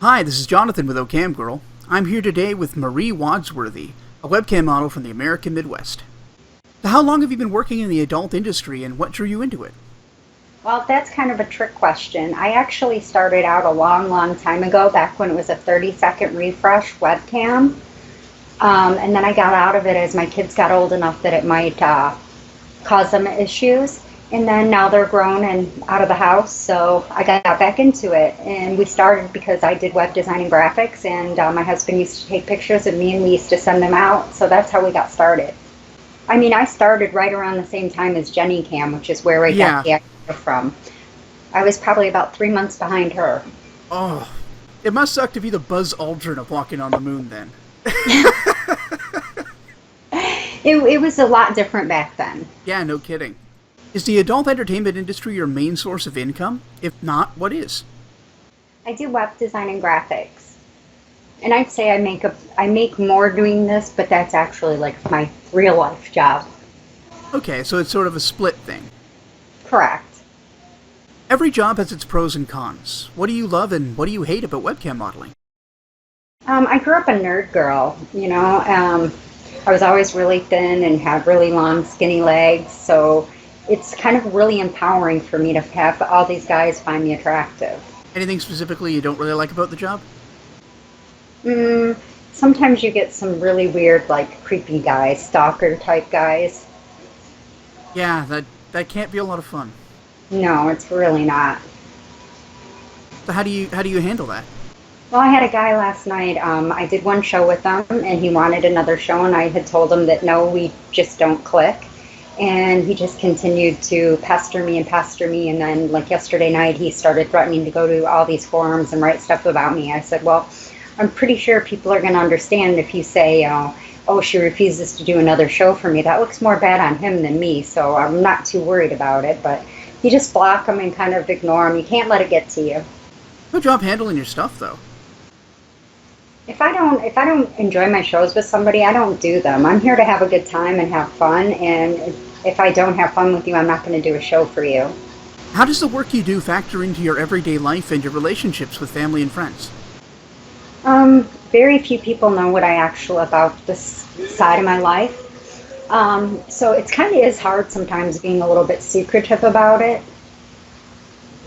Hi, this is Jonathan with Camgirl. I'm here today with Marie Wadsworthy, a webcam model from the American Midwest. So how long have you been working in the adult industry and what drew you into it? Well, that's kind of a trick question. I actually started out a long time ago, back when it was a 30-second refresh webcam. And then I got out of it as my kids got old enough that it might cause them issues. And then now they're grown and out of the house, so I got back into it. And we started because I did web design and graphics, and my husband used to take pictures of me and we used to send them out. So that's how we got started. I mean, I started right around the same time as Jenny Cam, which is where we got the idea from. I was probably about 3 months behind her. Oh, it must suck to be the Buzz Aldrin of walking on the moon then. It was a lot different back then. Yeah, no kidding. Is the adult entertainment industry your main source of income? If not, what is? I do web design and graphics. And I'd say I make more doing this, but that's actually like my real life job. Okay, so it's sort of a split thing. Correct. Every job has its pros and cons. What do you love and what do you hate about webcam modeling? I grew up a nerd girl, you know. I was always really thin and had really long, skinny legs, so it's kind of really empowering for me to have all these guys find me attractive. Anything specifically you don't really like about the job? Sometimes you get some really weird, like, creepy guys, stalker type guys. Yeah, that can't be a lot of fun. No, it's really not. So how do you handle that? Well, I had a guy last night, I did one show with him, and he wanted another show, and I had told him that no, we just don't click. And he just continued to pester me, and then, like, yesterday night, he started threatening to go to all these forums and write stuff about me. I said, well, I'm pretty sure people are going to understand if you say, oh, she refuses to do another show for me. That looks more bad on him than me, so I'm not too worried about it. But you just block them and kind of ignore them. You can't let it get to you. Good job handling your stuff, though. If I don't enjoy my shows with somebody, I don't do them. I'm here to have a good time and have fun, and if I don't have fun with you, I'm not going to do a show for you. How does the work you do factor into your everyday life and your relationships with family and friends? Very few people know what I actually about this side of my life. So it kind of is hard sometimes being a little bit secretive about it.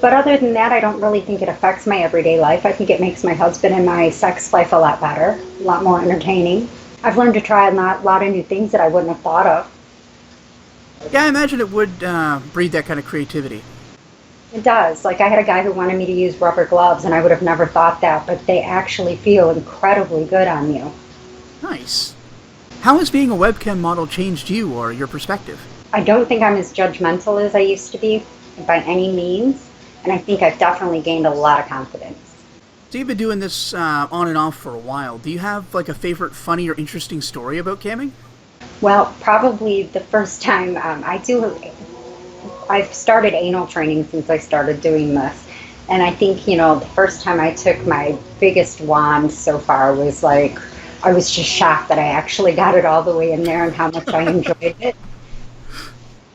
But other than that, I don't really think it affects my everyday life. I think it makes my husband and my sex life a lot better, a lot more entertaining. I've learned to try a lot of new things that I wouldn't have thought of. Yeah, I imagine it would breed that kind of creativity. It does. Like, I had a guy who wanted me to use rubber gloves, and I would have never thought that, but they actually feel incredibly good on you. Nice. How has being a webcam model changed you or your perspective? I don't think I'm as judgmental as I used to be by any means. And I think I've definitely gained a lot of confidence. So you've been doing this on and off for a while. Do you have like a favorite funny or interesting story about camming? Well, probably the first time I've started anal training since I started doing this. And I think, the first time I took my biggest wand so far was like, I was just shocked that I actually got it all the way in there and how much I enjoyed it.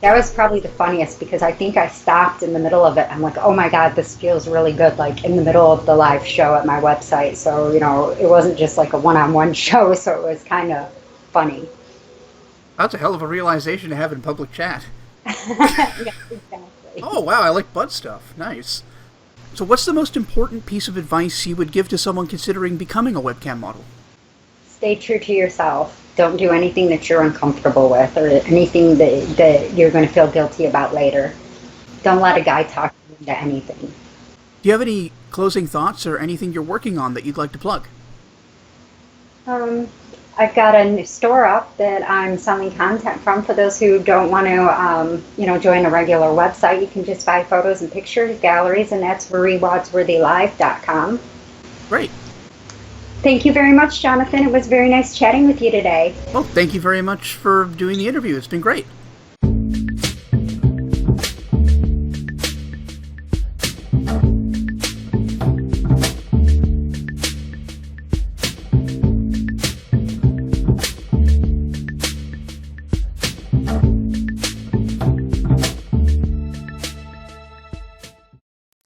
That was probably the funniest because I think I stopped in the middle of it. I'm like, oh my God, this feels really good, like in the middle of the live show at my website. So, it wasn't just like a one-on-one show, so it was kind of funny. That's a hell of a realization to have in public chat. Yeah, exactly. Oh, wow, I like butt stuff. Nice. So what's the most important piece of advice you would give to someone considering becoming a webcam model? Stay true to yourself. Don't do anything that you're uncomfortable with or anything that you're going to feel guilty about later. Don't let a guy talk you into anything. Do you have any closing thoughts or anything you're working on that you'd like to plug? I've got a new store up that I'm selling content from for those who don't want to, join a regular website. You can just buy photos and pictures, galleries, and that's mariewadsworthylive.com. Great. Thank you very much, Jonathan. It was very nice chatting with you today. Well, thank you very much for doing the interview. It's been great.